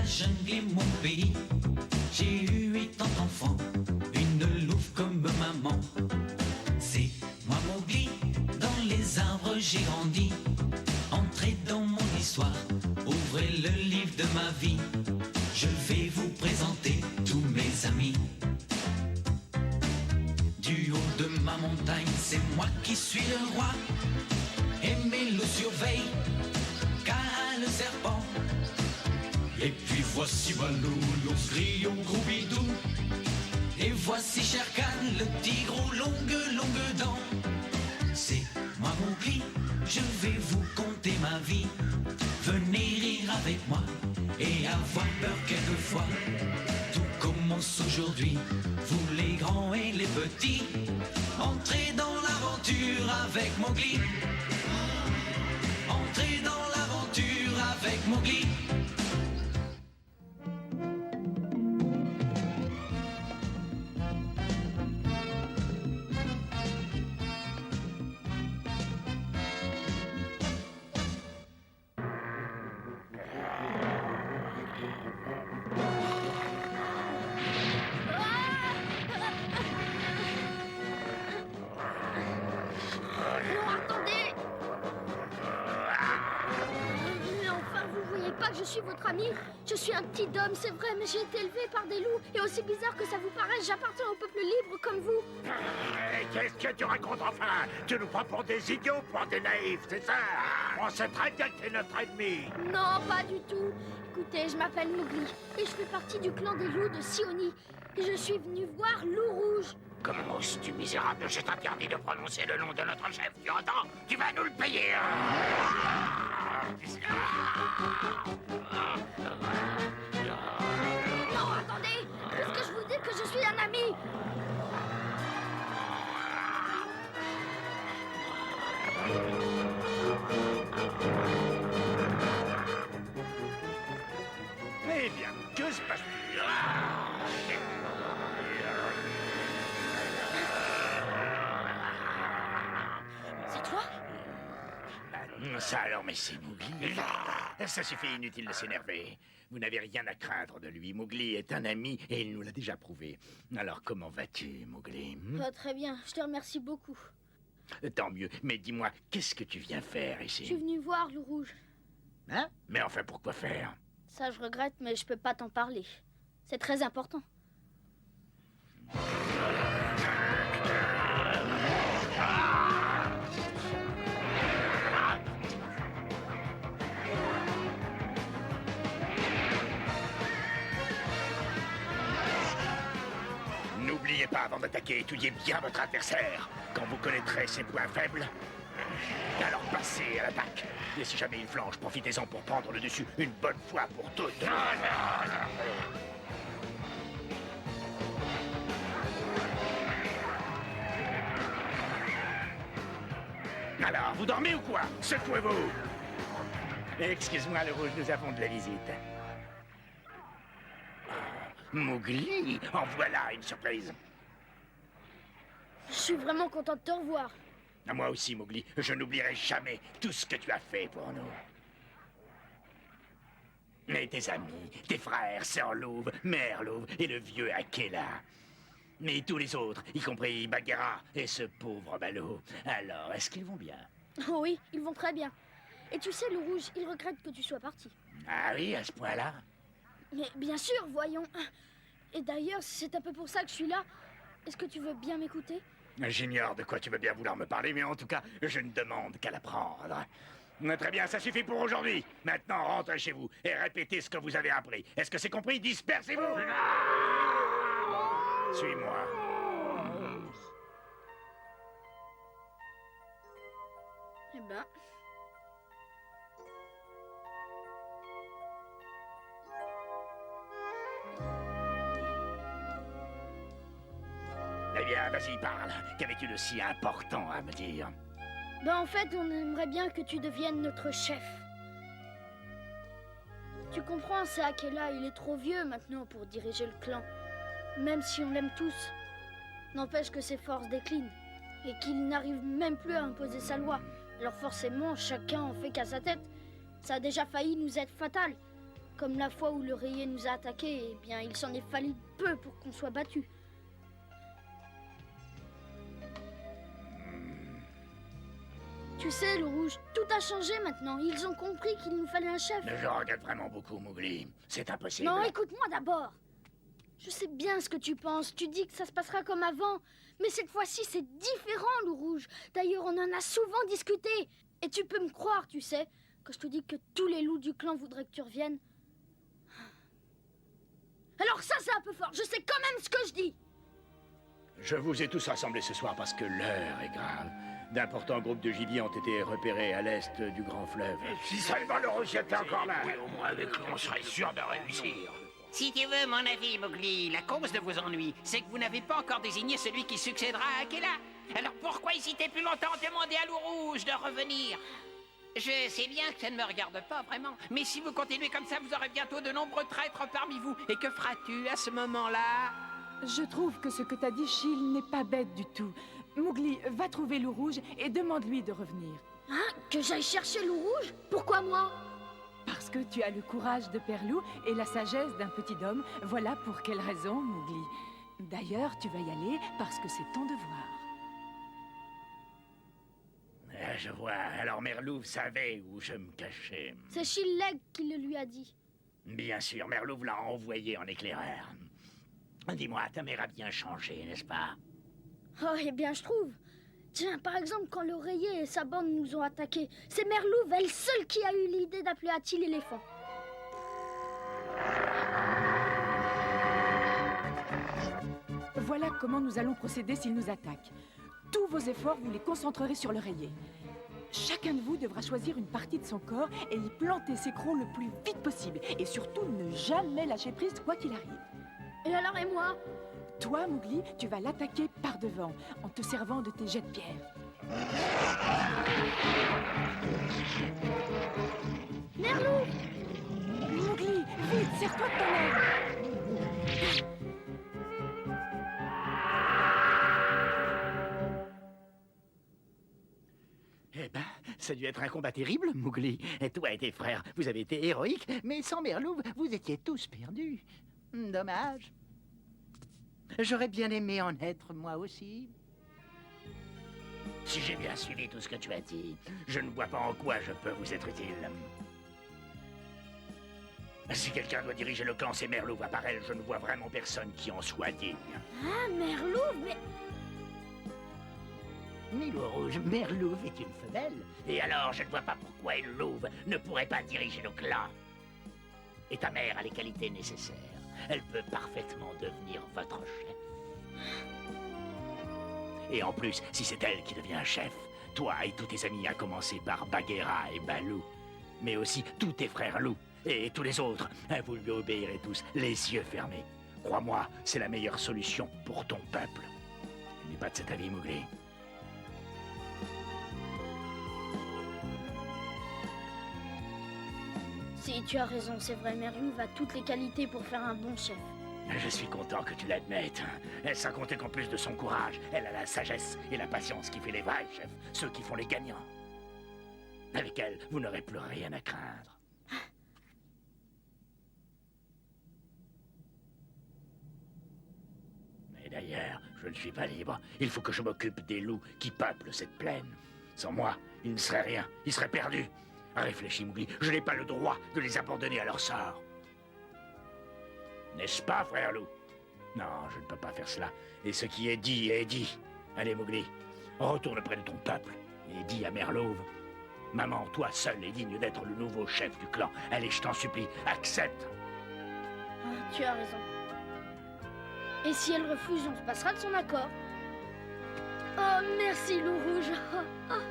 jungle est mon pays. J'ai eu 8 ans d'enfant, une louve comme maman. C'est moi Mowgli, dans les arbres j'ai grandi. Entrez dans mon histoire, ouvrez le livre de ma vie. Je vais vous présenter tous mes amis. Du haut de ma montagne, c'est moi qui suis le roi. Et mes loups surveillent, car le serpent. Et puis voici Balou, l'ours gris au gros bidou. Et voici Shere Khan, le tigre aux longues dents. C'est moi Mowgli, je vais vous conter ma vie. Venez rire avec moi et avoir peur quelquefois. Tout commence aujourd'hui, vous les grands et les petits. Entrez dans l'aventure avec Mowgli. Entrez dans l'aventure avec Mowgli. Je suis votre ami, je suis un petit homme, c'est vrai, mais j'ai été élevé par des loups. Et aussi bizarre que ça vous paraisse, j'appartiens au peuple libre comme vous. Qu'est-ce que tu racontes enfin? Tu nous prends pour des idiots, pour des naïfs, c'est ça? On sait très bien que t'es notre ennemi. Non, pas du tout. Écoutez, je m'appelle Mowgli et je fais partie du clan des loups de Sioni. Et je suis venu voir Loup Rouge. Comment oses-tu, misérable? Je t'interdis de prononcer le nom de notre chef, tu entends? Tu vas nous le payer. Non, attendez! Puisque je vous dis que je suis un ami! Eh bien, que se passe-t-il? C'est toi? Ça alors, mais c'est Mowgli. Ça suffit, inutile de s'énerver. Vous n'avez rien à craindre de lui. Mowgli est un ami et il nous l'a déjà prouvé. Alors, comment vas-tu, Mowgli? Très bien, je te remercie beaucoup. Tant mieux, mais dis-moi, qu'est-ce que tu viens faire ici? Je suis venu voir Loup Rouge. Hein? Mais enfin, pourquoi faire? Ça, je regrette, mais je peux pas t'en parler. C'est très important. N'oubliez pas, avant d'attaquer, étudiez bien votre adversaire. Quand vous connaîtrez ses points faibles, alors passez à l'attaque. Et si jamais il flanche, profitez-en pour prendre le dessus une bonne fois pour toutes. Alors, vous dormez ou quoi? Secouez-vous! Excuse-moi, le rouge, nous avons de la visite. Mowgli, en voilà une surprise. Je suis vraiment content de te revoir. À moi aussi, Mowgli, je n'oublierai jamais tout ce que tu as fait pour nous. Et tes amis, tes frères, sœur Louve, mère Louve et le vieux Akela. Mais tous les autres, y compris Bagheera et ce pauvre Baloo. Alors, est-ce qu'ils vont bien? Oh oui, ils vont très bien. Et tu sais, Loup Rouge, ils regrettent que tu sois parti. Ah oui, à ce point-là? Mais bien sûr, voyons. Et d'ailleurs, c'est un peu pour ça que je suis là. Est-ce que tu veux bien m'écouter? J'ignore de quoi tu veux bien vouloir me parler, mais en tout cas, je ne demande qu'à l'apprendre. Très bien, ça suffit pour aujourd'hui. Maintenant, rentrez chez vous et répétez ce que vous avez appris. Est-ce que c'est compris? Dispersez-vous! Suis-moi. Eh ben... Eh bien, vas-y, parle. Qu'avais-tu de si important à me dire? Ben en fait, on aimerait bien que tu deviennes notre chef. Tu comprends, c'est Akela, il est trop vieux maintenant pour diriger le clan. Même si on l'aime tous. N'empêche que ses forces déclinent. Et qu'il n'arrive même plus à imposer sa loi. Alors forcément, chacun en fait qu'à sa tête. Ça a déjà failli nous être fatal. Comme la fois où le rayé nous a attaqués, eh bien, il s'en est fallu peu pour qu'on soit battus. Tu sais, le rouge, tout a changé maintenant. Ils ont compris qu'il nous fallait un chef. Mais je regrette vraiment beaucoup, Mowgli. C'est impossible. Non, écoute-moi d'abord. Je sais bien ce que tu penses. Tu dis que ça se passera comme avant. Mais cette fois-ci, c'est différent, le rouge. D'ailleurs, on en a souvent discuté. Et tu peux me croire, tu sais, quand je te dis que tous les loups du clan voudraient que tu reviennes. Alors ça, c'est un peu fort. Je sais quand même ce que je dis. Je vous ai tous rassemblés ce soir parce que l'heure est grave. D'importants groupes de gibier ont été repérés à l'est du grand fleuve. Si seulement le rouge était encore là. Oui, au moins avec lui, on serait sûr de réussir. Si tu veux mon avis, Mowgli, la cause de vos ennuis, c'est que vous n'avez pas encore désigné celui qui succédera à Akela. Alors pourquoi hésiter plus longtemps à demander à Loup Rouge de revenir? Je sais bien que ça ne me regarde pas vraiment, mais si vous continuez comme ça, vous aurez bientôt de nombreux traîtres parmi vous. Et que feras-tu à ce moment-là? Je trouve que ce que t'as dit, Chil, n'est pas bête du tout. Mowgli, va trouver Loup Rouge et demande-lui de revenir. Hein? Que j'aille chercher le rouge? Pourquoi moi? Parce que tu as le courage de Père Loup et la sagesse d'un petit homme. Voilà pour quelle raison, Mowgli. D'ailleurs, tu vas y aller parce que c'est ton devoir. Je vois. Alors Merlouv savait où je me cachais. C'est Chilleg qui le lui a dit. Bien sûr, Merlouv l'a envoyé en éclaireur. Dis-moi, ta mère a bien changé, n'est-ce pas? Oh, eh bien, je trouve. Tiens, par exemple, quand l'oreiller et sa bande nous ont attaqués, c'est Merlouv, elle seule, qui a eu l'idée d'appeler Hati l'éléphant. Voilà comment nous allons procéder s'ils nous attaquent. Tous vos efforts, vous les concentrerez sur le rayé. Chacun de vous devra choisir une partie de son corps et y planter ses crocs le plus vite possible. Et surtout, ne jamais lâcher prise, quoi qu'il arrive. Et alors, et moi? Toi, Mowgli, tu vas l'attaquer par devant, en te servant de tes jets de pierre. Merlouv! Mowgli, vite, serre-toi de ton aile! Eh ben, ça a dû être un combat terrible, Mowgli. Et toi et tes frères, vous avez été héroïques, mais sans Merlouv, vous étiez tous perdus. Dommage. J'aurais bien aimé en être moi aussi. Si j'ai bien suivi tout ce que tu as dit, je ne vois pas en quoi je peux vous être utile. Si quelqu'un doit diriger le clan, c'est Merlouv. À part elle, je ne vois vraiment personne qui en soit digne. Ah, Merlouv, mais... Ni Loup Rouge, Merlouv est une femelle. Et alors, je ne vois pas pourquoi une louve ne pourrait pas diriger le clan. Et ta mère a les qualités nécessaires. Elle peut parfaitement devenir votre chef. Et en plus, si c'est elle qui devient chef, toi et tous tes amis, à commencer par Bagheera et Baloo, mais aussi tous tes frères loups et tous les autres, vous lui obéirez tous, les yeux fermés. Crois-moi, c'est la meilleure solution pour ton peuple. Tu n'es pas de cet avis, Mowgli? Si, tu as raison, c'est vrai, Merlouv a toutes les qualités pour faire un bon chef. Je suis content que tu l'admettes. Sans compter qu'en plus de son courage, elle a la sagesse et la patience qui fait les vrais chefs, ceux qui font les gagnants. Avec elle, vous n'aurez plus rien à craindre. Mais d'ailleurs, je ne suis pas libre. Il faut que je m'occupe des loups qui peuplent cette plaine. Sans moi, ils ne seraient rien. Ils seraient perdus. Réfléchis, Mowgli, je n'ai pas le droit de les abandonner à leur sort. N'est-ce pas, frère loup? Non, je ne peux pas faire cela. Et ce qui est dit est dit. Allez, Mowgli, retourne près de ton peuple et dis à Merlouv: maman, toi seul est digne d'être le nouveau chef du clan. Allez, je t'en supplie, accepte. Ah, tu as raison. Et si elle refuse, on se passera de son accord. Oh, merci, Loup Rouge. Oh, oh.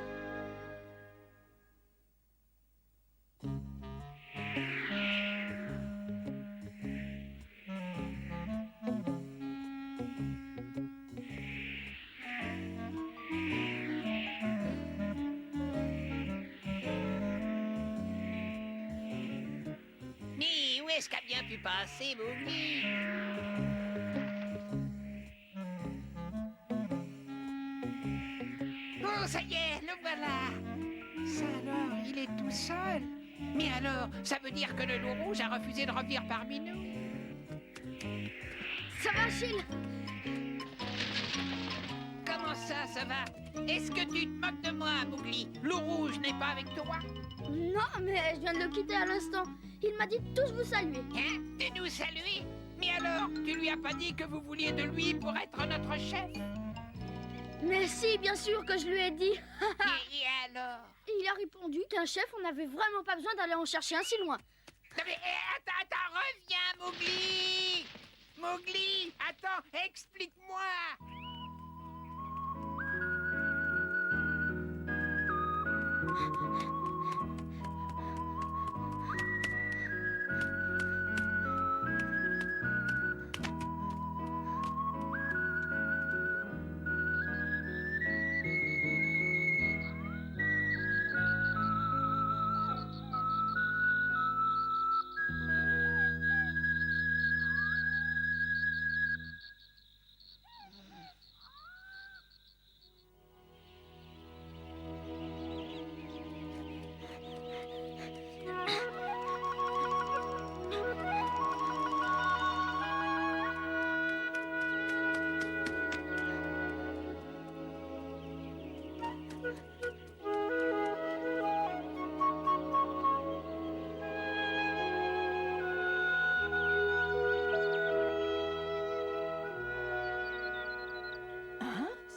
Mais où est-ce qu'a bien pu passer, Mowgli? Oh, ça y est, le voilà. Ça alors, il est tout seul. Mais alors, ça veut dire que le loup rouge a refusé de revenir parmi nous? Ça va, Achille? Comment ça va? Est-ce que tu te moques de moi, Mowgli? Loup rouge n'est pas avec toi? Non, mais je viens de le quitter à l'instant. Il m'a dit de tous vous saluer. Hein? De nous saluer? Mais alors, tu lui as pas dit que vous vouliez de lui pour être notre chef? Mais si, bien sûr que je lui ai dit. Et alors? Il a répondu qu'un chef, on n'avait vraiment pas besoin d'aller en chercher un si loin. Non mais attends, reviens, Mowgli! Mowgli, attends, explique-moi!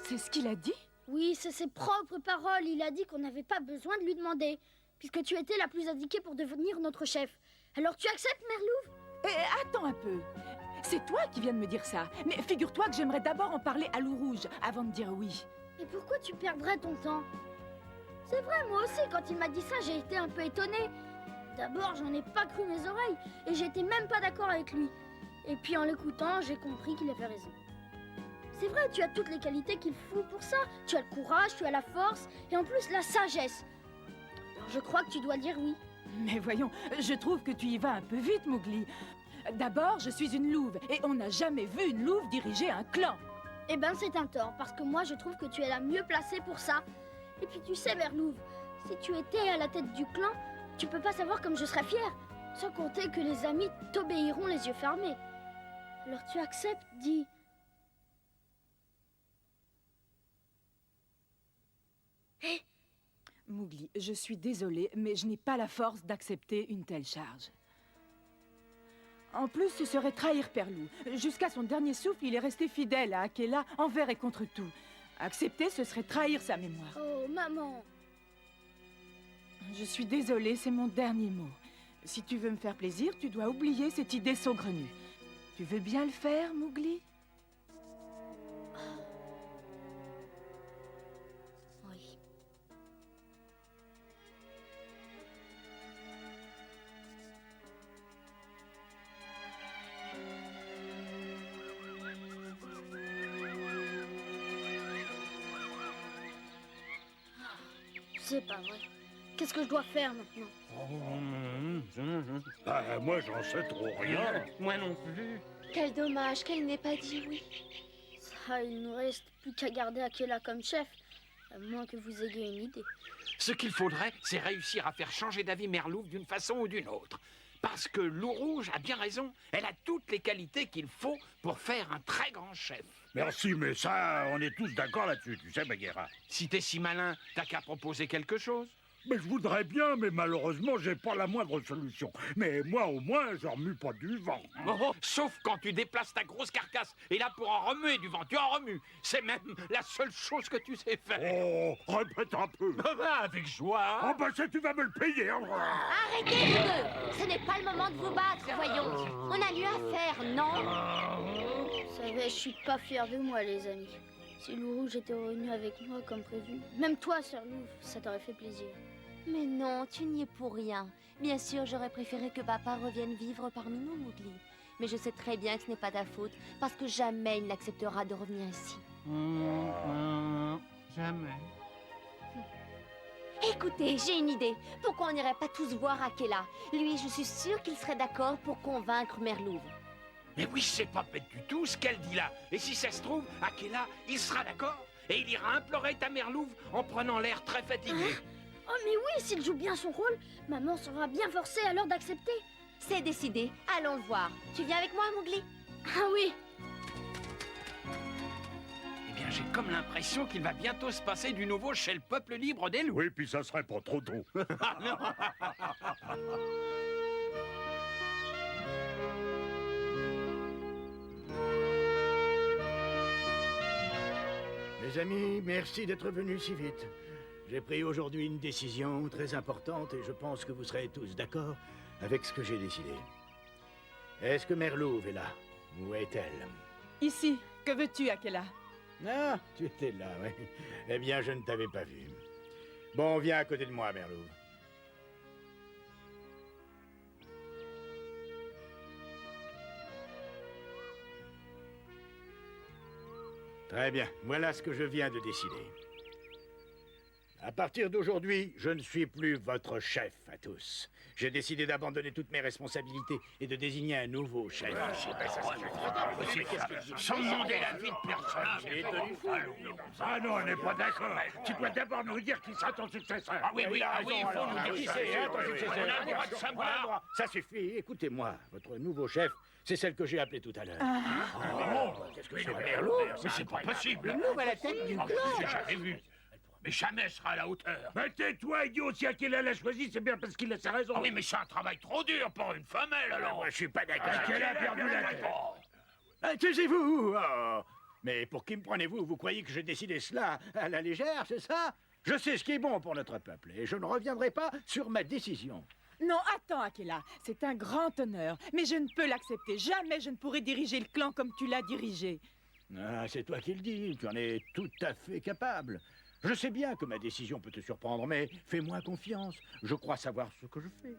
C'est ce qu'il a dit? Oui, c'est ses propres paroles. Il a dit qu'on n'avait pas besoin de lui demander, puisque tu étais la plus indiquée pour devenir notre chef. Alors tu acceptes, Merlouve? Attends un peu. C'est toi qui viens de me dire ça. Mais figure-toi que j'aimerais d'abord en parler à Loup Rouge avant de dire oui. Et pourquoi tu perdrais ton temps? C'est vrai, moi aussi, quand il m'a dit ça, j'ai été un peu étonnée. D'abord, j'en ai pas cru mes oreilles, et j'étais même pas d'accord avec lui. Et puis en l'écoutant, j'ai compris qu'il avait raison. C'est vrai, tu as toutes les qualités qu'il faut pour ça. Tu as le courage, tu as la force, et en plus la sagesse. Alors je crois que tu dois dire oui. Mais voyons, je trouve que tu y vas un peu vite, Mowgli. D'abord, je suis une louve, et on n'a jamais vu une louve diriger un clan. Eh ben c'est un tort, parce que moi je trouve que tu es la mieux placée pour ça. Et puis tu sais, Merlouve, si tu étais à la tête du clan, tu peux pas savoir comme je serais fière. Sans compter que les amis t'obéiront les yeux fermés. Alors tu acceptes, dis. Hé, Mowgli, je suis désolée, mais je n'ai pas la force d'accepter une telle charge. En plus, ce serait trahir Père Loup. Jusqu'à son dernier souffle, il est resté fidèle à Akela envers et contre tout. Accepter, ce serait trahir sa mémoire. oh maman. Je suis désolée, c'est mon dernier mot. Si tu veux me faire plaisir, tu dois oublier cette idée saugrenue. Tu veux bien le faire, Mowgli? Oui. C'est pas vrai. Qu'est-ce que je dois faire maintenant? Moi, j'en sais trop rien. Moi non plus. Quel dommage qu'elle n'ait pas dit oui. Ça, il ne reste plus qu'à garder Akela comme chef. À moins que vous ayez une idée. Ce qu'il faudrait, c'est réussir à faire changer d'avis Merlouve d'une façon ou d'une autre. Parce que Loup Rouge a bien raison. Elle a toutes les qualités qu'il faut pour faire un très grand chef. Merci, mais ça, on est tous d'accord là-dessus, tu sais, Bagheera. Si t'es si malin, t'as qu'à proposer quelque chose. Mais je voudrais bien, mais malheureusement, j'ai pas la moindre solution. Mais moi, au moins, je remue pas du vent. Oh, sauf quand tu déplaces ta grosse carcasse. Et là, pour en remuer du vent, tu en remues. C'est même la seule chose que tu sais faire. Oh, répète un peu. Avec joie. Oh, ben, ça, tu vas me le payer. Hein. Arrêtez vous deux. Ce n'est pas le moment de vous battre, voyons. On a mieux à faire, non? Vous savez, je suis pas fière de moi, les amis. Si Loup Rouge était revenu avec moi comme prévu, même toi, Sœur Louve, ça t'aurait fait plaisir. Mais non, tu n'y es pour rien. Bien sûr, j'aurais préféré que papa revienne vivre parmi nous, Mowgli. Mais je sais très bien que ce n'est pas ta faute, parce que jamais il n'acceptera de revenir ici. Jamais. Écoutez, j'ai une idée. Pourquoi on n'irait pas tous voir Akela? Lui, je suis sûre qu'il serait d'accord pour convaincre Merlouve. Mais oui, c'est pas bête du tout ce qu'elle dit là. Et si ça se trouve, Akela, il sera d'accord. Et il ira implorer ta Merlouve en prenant l'air très fatigué. Oh mais oui, s'il joue bien son rôle, maman sera bien forcée alors d'accepter. C'est décidé, allons le voir. Tu viens avec moi, Mowgli? Ah oui. Eh bien, j'ai comme l'impression qu'il va bientôt se passer du nouveau chez le peuple libre des loups. Oui, puis ça serait pas trop tôt. Mes amis, merci d'être venus si vite. J'ai pris aujourd'hui une décision très importante et je pense que vous serez tous d'accord avec ce que j'ai décidé. Est-ce que Mère Louve est là? Où est-elle? Ici, que veux-tu, Akela? Ah, tu étais là, oui. Eh bien, je ne t'avais pas vu. Bon, viens à côté de moi, Mère Louve. Très bien, voilà ce que je viens de décider. À partir d'aujourd'hui, je ne suis plus votre chef à tous. J'ai décidé d'abandonner toutes mes responsabilités et de désigner un nouveau chef. Sans demander l'avis de personne. Ah non, on n'est pas d'accord. Tu dois d'abord nous dire qui sera ton successeur. Ah oui, il faut nous dire qui c'est, ton successeur. On a le droit de savoir. Ça suffit, écoutez-moi. Votre nouveau chef, c'est celle que j'ai appelée tout à l'heure. Qu'est-ce que c'est, Mère Louve? Mais c'est pas possible. Louve à la tête du J'ai jamais vu. Mais jamais sera à la hauteur. Mais tais-toi, idiot, si Akela l'a choisi, c'est bien parce qu'il a sa raison. Ah oui, mais c'est un travail trop dur pour une femelle, alors. Moi, je suis pas d'accord. Akela a perdu la tête. Taisez-vous. Oh. Mais pour qui me prenez-vous? Vous croyez que j'ai décidé cela à la légère, c'est ça? Je sais ce qui est bon pour notre peuple et je ne reviendrai pas sur ma décision. Non, attends, Akela. C'est un grand honneur, mais je ne peux l'accepter. Jamais je ne pourrai diriger le clan comme tu l'as dirigé. Ah, c'est toi qui le dis, tu en es tout à fait capable. Je sais bien que ma décision peut te surprendre, mais fais-moi confiance. Je crois savoir ce que je fais.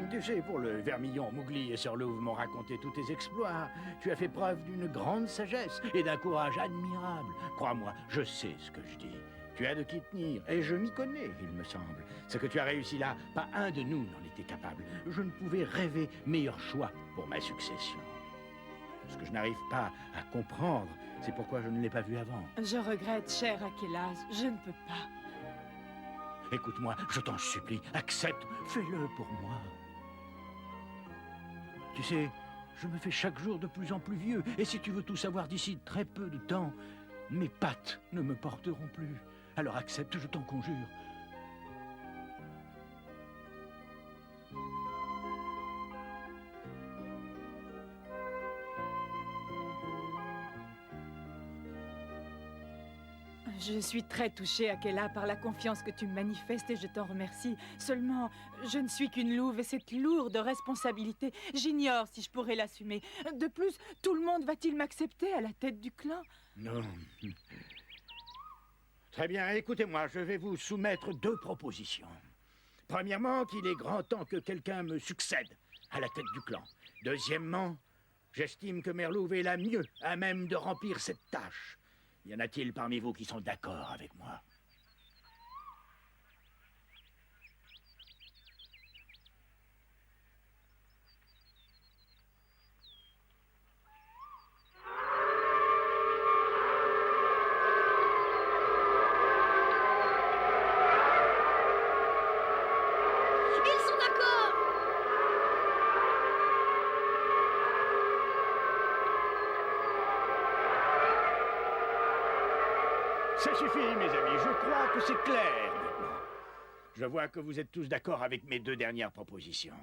Tu sais, pour le vermillon, Mowgli et Sir Louve m'ont raconté tous tes exploits. Tu as fait preuve d'une grande sagesse et d'un courage admirable. Crois-moi, je sais ce que je dis. Tu as de qui tenir, et je m'y connais, il me semble. Ce que tu as réussi là, pas un de nous n'en était capable. Je ne pouvais rêver meilleur choix pour ma succession. Ce que je n'arrive pas à comprendre, c'est pourquoi je ne l'ai pas vu avant. Je regrette, cher Akela, je ne peux pas. Écoute-moi, je t'en supplie, accepte, fais-le pour moi. Tu sais, je me fais chaque jour de plus en plus vieux, et si tu veux tout savoir d'ici très peu de temps, mes pattes ne me porteront plus. Alors accepte, je t'en conjure. Je suis très touchée, Akela, par la confiance que tu me manifestes et je t'en remercie. Seulement, je ne suis qu'une louve et cette lourde responsabilité, j'ignore si je pourrais l'assumer. De plus, tout le monde va-t-il m'accepter à la tête du clan? Non. Très bien, écoutez-moi, je vais vous soumettre deux propositions. Premièrement, qu'il est grand temps que quelqu'un me succède à la tête du clan. Deuxièmement, j'estime que Mère Louve est la mieux à même de remplir cette tâche. Y en a-t-il parmi vous qui sont d'accord avec moi? Ils sont d'accord. Ça suffit, mes amis, je crois que c'est clair maintenant. Je vois que vous êtes tous d'accord avec mes deux dernières propositions.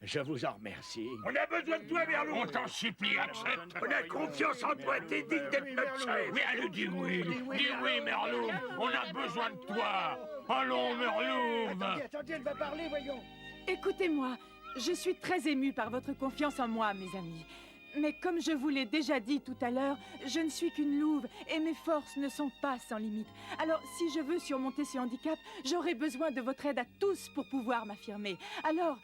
Je vous en remercie. On a besoin de toi, Mère Louve. On t'en supplie, accepte. On a confiance en toi, t'es digne d'être notre chef. Oui, allez, dis oui. Dis oui, Mère Louve. On a besoin de toi. Allons, Mère Louve. Attendez, elle va parler, voyons. Écoutez-moi, je suis très émue par votre confiance en moi, mes amis. Mais comme je vous l'ai déjà dit tout à l'heure, je ne suis qu'une louve et mes forces ne sont pas sans limite. Alors, si je veux surmonter ce handicap, j'aurai besoin de votre aide à tous pour pouvoir m'affirmer. Alors,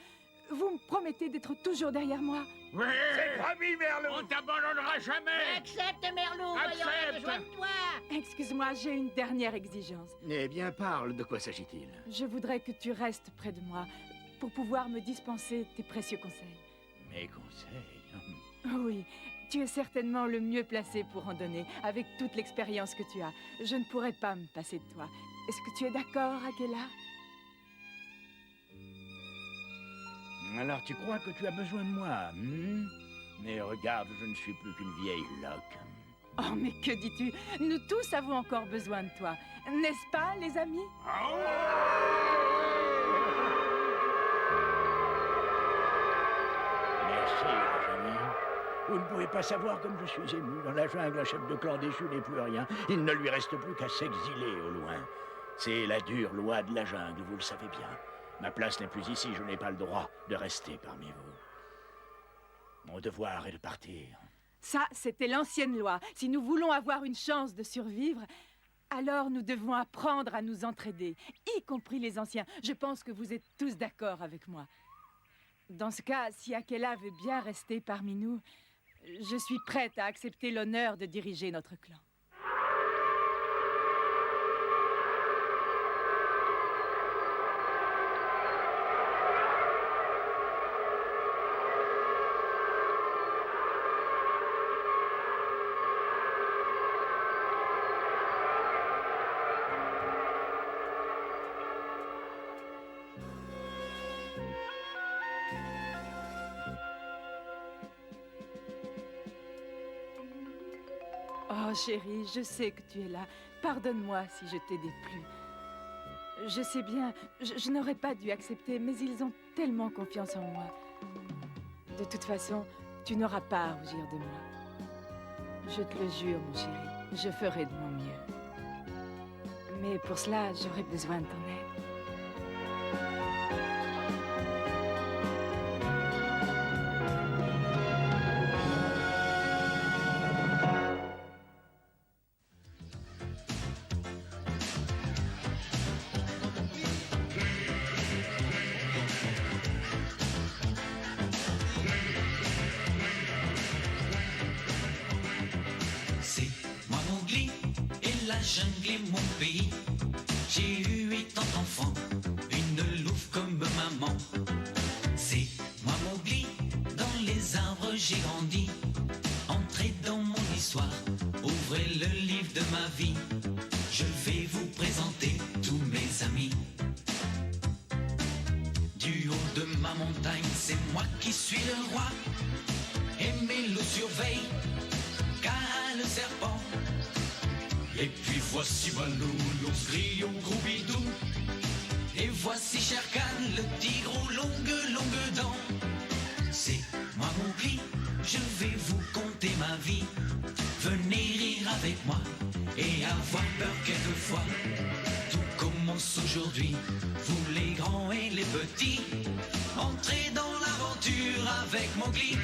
vous me promettez d'être toujours derrière moi? Oui. C'est promis, Mère Louve. On t'abandonnera jamais. Accepte, Merlou, voyons, on a besoin de toi. Excuse-moi, j'ai une dernière exigence. Eh bien, parle, de quoi s'agit-il? Je voudrais que tu restes près de moi pour pouvoir me dispenser tes précieux conseils. Mes conseils. Oui, Tu es certainement le mieux placé pour en donner, avec toute l'expérience que tu as. Je ne pourrais pas me passer de toi. Est-ce que tu es d'accord, Akela? Alors tu crois que tu as besoin de moi, Mais regarde, je ne suis plus qu'une vieille loque. Oh, mais que dis-tu? Nous tous avons encore besoin de toi. N'est-ce pas, les amis? Merci, les amis. Vous ne pouvez pas savoir comme je suis ému. Dans la jungle, un chef de clan déchu n'est plus rien. Il ne lui reste plus qu'à s'exiler au loin. C'est la dure loi de la jungle, vous le savez bien. Ma place n'est plus ici, je n'ai pas le droit de rester parmi vous. Mon devoir est de partir. Ça, c'était l'ancienne loi. Si nous voulons avoir une chance de survivre, alors nous devons apprendre à nous entraider, y compris les anciens. Je pense que vous êtes tous d'accord avec moi. Dans ce cas, si Akela veut bien rester parmi nous, je suis prête à accepter l'honneur de diriger notre clan. Oh chérie, je sais que tu es là. Pardonne-moi si je t'ai déplu. Je sais bien, je n'aurais pas dû accepter, mais ils ont tellement confiance en moi. De toute façon, tu n'auras pas à rougir de moi. Je te le jure, mon chéri, je ferai de mon mieux. Mais pour cela, j'aurai besoin de ton aide. La jungle est mon pays. J'ai eu 8 ans d'enfant, une louve comme maman. C'est moi Mowgli, dans les arbres j'ai grandi. Entrez dans mon histoire, ouvrez le livre de ma vie. Je vais vous présenter tous mes amis. Du haut de ma montagne, c'est moi qui suis le roi. Et mes loups surveillent, car le serpent. Et puis voici Balou, l'ours gris au gros bidou. Et voici Shere Khan, le tigre aux longues dents. C'est moi Mowgli, je vais vous conter ma vie. Venez rire avec moi et avoir peur quelquefois. Tout commence aujourd'hui, vous les grands et les petits. Entrez dans l'aventure avec Mowgli.